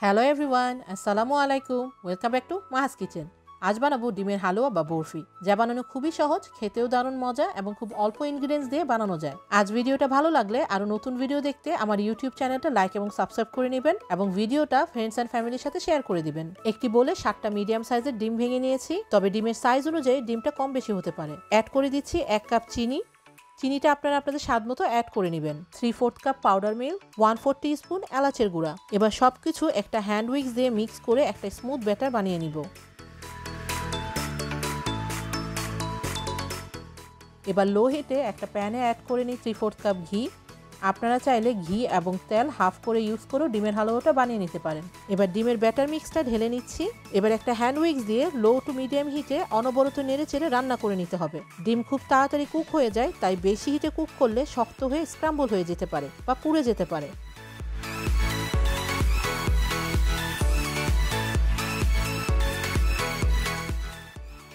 Hello everyone, আসসালামু আলাইকুম। Welcome back to মাহাস কিচেন। আজ বানাবো ডিমের হালুয়া বা বরফি, যা বানানো খুবই সহজ, খেতেও দারুণ মজা এবং খুব অল্প ইনগ্রিডিয়েন্টস দিয়ে বানানো যায়। আজ ভিডিওটা ভালো লাগলে আরও নতুন ভিডিও দেখতে আমার ইউটিউব চ্যানেলটা লাইক এবং সাবস্ক্রাইব করে নেবেন এবং ভিডিওটা ফ্রেন্ডস অ্যান্ড ফ্যামিলির সাথে শেয়ার করে দিবেন। একটি বলে 7টা মিডিয়াম সাইজের ডিম ভেঙে নিয়েছি, তবে ডিমের সাইজ অনুযায়ী ডিমটা কম বেশি হতে পারে। অ্যাড করে দিচ্ছি 1 কাপ চিনি। চিনিটা আপনারা আপনাদের স্বাদ মতো অ্যাড করে নেবেন। 3/4 কাপ পাউডার মিল্ক, 1/4 টিস্পুন এলাচের গুঁড়া। এবার সবকিছু একটা হ্যান্ড উইক্স দিয়ে মিক্স করে একটা স্মুথ ব্যাটার বানিয়ে নিব। এবার লো হিটে একটা প্যানে অ্যাড করে নিই 3/4 কাপ ঘি। আপনারা চাইলে ঘি এবং তেল হাফ করে ইউজ করেও ডিমের হালুয়াটা বানিয়ে নিতে পারেন। এবার ডিমের ব্যাটার মিক্সটা ঢেলে নিচ্ছি। এবার একটা হ্যান্ড উইক্স দিয়ে লো টু মিডিয়াম হিটে অনবরত নেড়ে চেড়ে রান্না করে নিতে হবে। ডিম খুব তাড়াতাড়ি কুক হয়ে যায়, তাই বেশি হিটে কুক করলে শক্ত হয়ে স্ক্রাম্বল হয়ে যেতে পারে বা পুড়ে যেতে পারে।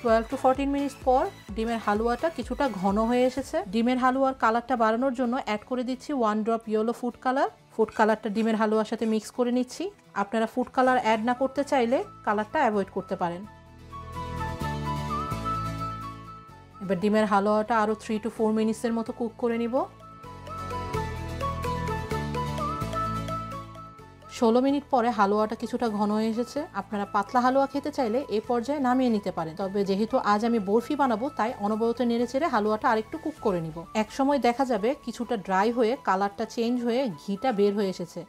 টুয়েলভ টু 14 মিনিটস পর ডিমের হালুয়াটা কিছুটা ঘন হয়ে এসেছে। ডিমের হালুয়ার কালারটা বাড়ানোর জন্য অ্যাড করে দিচ্ছি 1 drop yellow food colour. Food কালারটা ডিমের হালুয়ার সাথে মিক্স করে নিচ্ছি। আপনারা ফুড কালার অ্যাড না করতে চাইলে কালারটা অ্যাভয়েড করতে পারেন। এবার ডিমের হালুয়াটা আরও 3 to 4 মিনিটসের মতো কুক করে নিব। 16 মিনিট পরে হালুয়াটা কিছুটা ঘন হয়ে এসেছে। আপনারা পাতলা হালুয়া খেতে চাইলে এই পর্যায়ে নামিয়ে নিতে পারেন, তবে যেহেতু আজ আমি বরফি বানাবো তাই অনবরত নেড়ে চেড়ে হালুয়াটা আরেকটু কুক করে নিব। এক সময় দেখা যাবে কিছুটা ড্রাই হয়ে কালারটা চেঞ্জ হয়ে ঘিটা বের হয়ে এসেছে।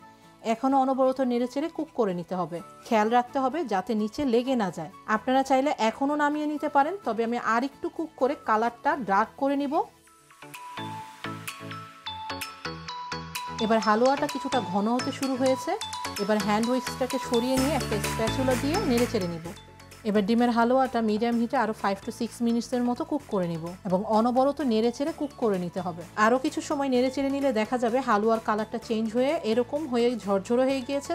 এখনও অনবরত নেড়ে চেড়ে কুক করে নিতে হবে। খেয়াল রাখতে হবে যাতে নিচে লেগে না যায়। আপনারা চাইলে এখনও নামিয়ে নিতে পারেন, তবে আমি আরেকটু কুক করে কালারটা ডার্ক করে নিব। এবার হালুয়াটা কিছুটা ঘন হতে শুরু হয়েছে। এবার হ্যান্ড উইক্সটাকে সরিয়ে নিয়ে একটা স্প্যাচুলা দিয়ে নেড়ে চেড়ে নিব। এবার ডিমের হালুয়াটা মিডিয়াম হিটে আরও 5 to 6 মিনিটসের মতো কুক করে নিব এবং অনবরত নেড়ে চেড়ে কুক করে নিতে হবে। আরও কিছু সময় নেড়ে চেড়ে নিলে দেখা যাবে হালুয়ার কালারটা চেঞ্জ হয়ে এরকম হয়ে ঝরঝরে হয়ে গিয়েছে।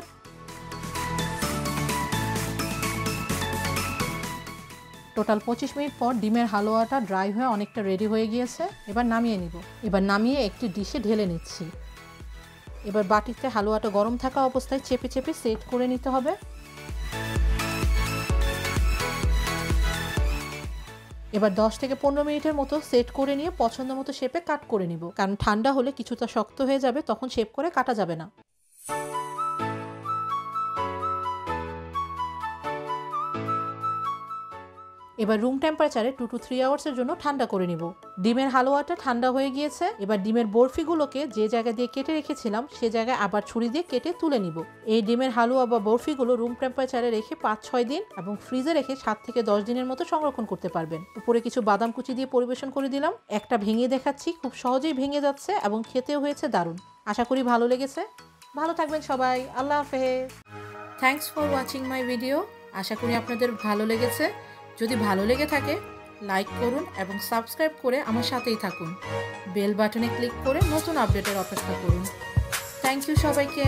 টোটাল 25 মিনিট পর ডিমের হালুয়াটা ড্রাই হয়ে অনেকটা রেডি হয়ে গিয়েছে। এবার নামিয়ে নিব। এবার নামিয়ে একটি ডিশে ঢেলে নিচ্ছি। এবার বাটিতে হালুয়াটা গরম থাকা অবস্থায় চেপে চেপে সেট করে নিতে হবে। এবার 10 থেকে 15 মিনিটের মতো সেট করে নিয়ে পছন্দ মতো শেপে কাট করে নিব, কারণ ঠান্ডা হলে কিছুটা শক্ত হয়ে যাবে, তখন শেপ করে কাটা যাবে না। এবার রুম টেম্পারেচারে 2 to 3 আওয়ার্সের জন্য ঠান্ডা করে নিব। ডিমের হালুয়াটা ঠান্ডা হয়ে গিয়েছে। এবার ডিমের বরফিগুলোকে যে জায়গা দিয়ে কেটে রেখেছিলাম সে জায়গায় আবার ছুরি দিয়ে কেটে তুলে নিব। এই ডিমের হালুয়া বা বরফিগুলো রুম টেম্পারেচারে রেখে 5-6 দিন এবং ফ্রিজে রেখে 7 থেকে 10 দিনের মতো সংরক্ষণ করতে পারবেন। উপরে কিছু বাদাম কুচি দিয়ে পরিবেশন করে দিলাম। একটা ভেঙে দেখাচ্ছি, খুব সহজেই ভেঙে যাচ্ছে এবং খেতেও হয়েছে দারুণ। আশা করি ভালো লেগেছে। ভালো থাকবেন সবাই। আল্লাহ হাফেজ। Thanks for watching my video. আশা করি আপনাদের ভালো লেগেছে। যদি ভালো লেগে থাকে লাইক করুন এবং সাবস্ক্রাইব করে আমার সাথেই থাকুন। বেল বাটনে ক্লিক করে নতুন আপডেটের অপেক্ষা করুন। থ্যাংক ইউ সবাইকে।